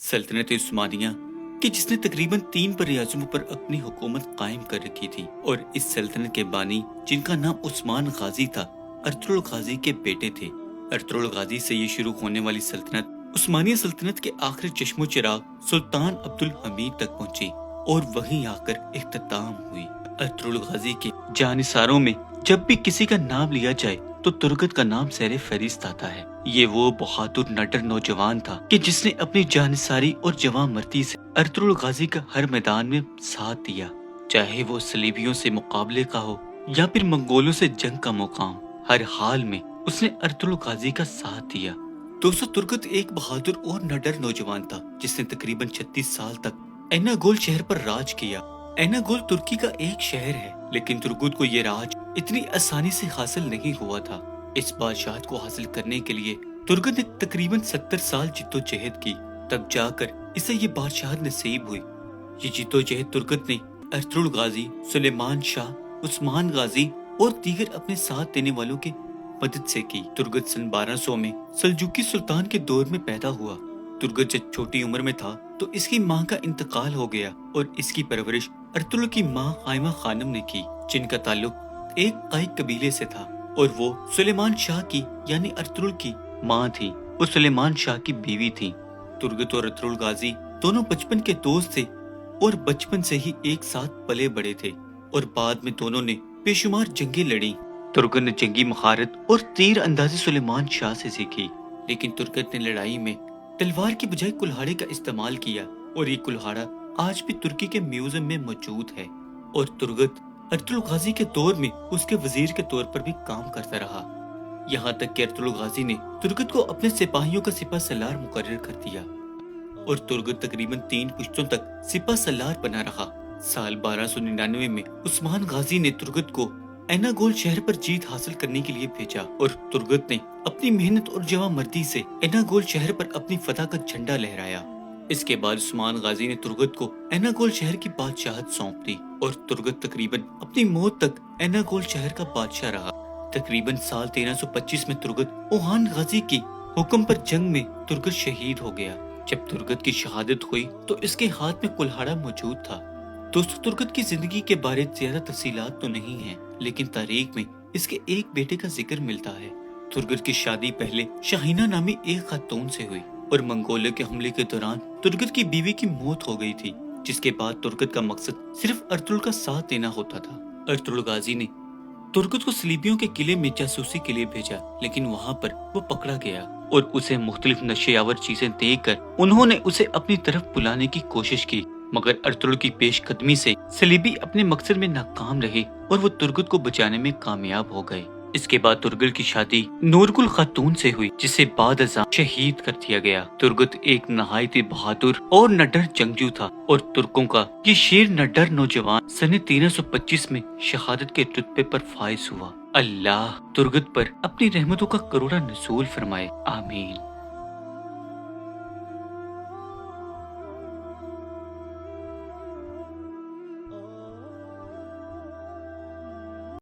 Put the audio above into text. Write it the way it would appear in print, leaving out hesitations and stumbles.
सल्तनत उस्मानिया कि जिसने तकरीबन 3 बर-ए-आज़मों पर अपनी हुकूमत कायम कर रखी थी, और इस सल्तनत के बानी जिनका नाम उस्मान गाजी था, अर्तुगरुल गाजी के बेटे थे। अर्तुगरुल गाजी से ये शुरू होने वाली सल्तनत उस्मानिया सल्तनत के आखिरी चश्मो चिराग सुल्तान अब्दुल हमीद तक पहुंची और वहीं आकर इख्तिताम हुई। अर्तुगरुल गाजी के जानिसारों में जब भी किसी का नाम लिया जाए तो तुर्गत का नाम सर फहरिस्त आता है। ये वो बहादुर नडर नौजवान था कि जिसने अपनी जानिसारी और जवान मर्दी से अर्तुगरुल गाजी का हर मैदान में साथ दिया, चाहे वो सलीबियों से मुकाबले का हो या फिर मंगोलों से जंग का मुकाम। हर हाल में उसने अर्तुगरुल गाजी का साथ दिया। दोस्तों, तुर्गत एक बहादुर और नडर नौजवान था जिसने तकरीबन 36 साल तक एनागोल शहर पर राज किया। एनागोल तुर्की का एक शहर है, लेकिन तुर्गत को ये राज इतनी आसानी से हासिल नहीं हुआ था। इस बादशाहत को हासिल करने के लिए तुर्गत ने तकरीबन 70 साल जिद्दोजहद की, तब जाकर इसे ये बादशाहत नसीब हुई। ये जिद्दोजहद तुर्गत ने अर्तुगरुल गाजी, सुलेमान शाह, उस्मान गाजी और दीगर अपने साथ देने वालों की मदद से की। तुर्गत सन 1200 में सल्जुकी सुल्तान के दौर में पैदा हुआ। तुर्गत जब छोटी उम्र में था तो इसकी माँ का इंतकाल हो गया और इसकी परवरिश अर्तुगरुल की माँ कायमा खानम ने की, जिनका ताल्लुक एक काई कबीले से था और वो सुलेमान शाह की यानी अर्तुगरुल की माँ थी और सुलेमान शाह की बीवी थी। तुर्गत और अर्तुगरुल गाजी दोनों बचपन के दोस्त थे और बचपन से ही एक साथ पले बड़े थे और बाद में दोनों ने बेशुमार जंगें लड़ी। तुर्गत ने जंगी महारत और तीर अंदाजी सुलेमान शाह से सीखी, लेकिन तुर्गत ने लड़ाई में तलवार की बजाय कुल्हाड़े का इस्तेमाल किया और ये कुल्हाड़ा आज भी तुर्की के म्यूजियम में मौजूद है। और तुर्गत अर्तुगरुल गाजी के दौर में उसके वजीर के तौर पर भी काम करता रहा, यहाँ तक कि अर्तुगरुल गाजी ने तुर्गत को अपने सिपाहियों का सिपा सलार मुकर्रर कर दिया और तुर्गत तकरीबन 3 पुश्तों तक सिपा सलार बना रहा। साल 1299 में उस्मान गाजी ने तुर्गत को एनागोल शहर पर जीत हासिल करने के लिए भेजा और तुर्गत ने अपनी मेहनत और जवामर्दी से एनागोल शहर पर अपनी फतह का झंडा लहराया। इसके बाद उस्मान गाजी ने तुर्गत को एनागोल शहर की बादशाहत सौंप दी और तुर्गत तकरीबन अपनी मौत तक एनागोल शहर का बादशाह रहा। तकरीबन साल 1325 में तुर्गत ओहान गाजी की हुक्म पर जंग में तुर्गत शहीद हो गया। जब तुर्गत की शहादत हुई तो इसके हाथ में कुल्हाड़ा मौजूद था। दोस्तों, तुर्गत की जिंदगी के बारे ज्यादा तफसीलात तो नहीं है, लेकिन तारीख में इसके एक बेटे का जिक्र मिलता है। तुर्गत की शादी पहले शाहीना नामी एक खातून से हुई और मंगोलों के हमले के दौरान तुर्गत की बीवी की मौत हो गई थी, जिसके बाद तुर्गत का मकसद सिर्फ अर्तुगरुल का साथ देना होता था। अर्तुगरुल गाजी ने तुर्गत को सलीबियों के किले में जासूसी के लिए भेजा, लेकिन वहाँ पर वो पकड़ा गया और उसे मुख्तलिफ नशेआवर चीजें देकर उन्होंने उसे अपनी तरफ बुलाने की कोशिश की, मगर अर्तुगरुल की पेशकदमी से सलीबी अपने मकसद में नाकाम रहे और वो तुर्गत को बचाने में कामयाब हो गए। इसके बाद तुर्गत की शादी नूरगुल खातून से हुई, जिसे बाद अज़ां शहीद कर दिया गया। तुर्गत एक नहायत बहादुर और नडर जंगजू था और तुर्कों का ये शेर नडर नौजवान सन 1325 में शहादत के रुतबे पर फाइज हुआ। अल्लाह तुर्गत पर अपनी रहमतों का करोड़ा नज़ूल फरमाए, आमीन।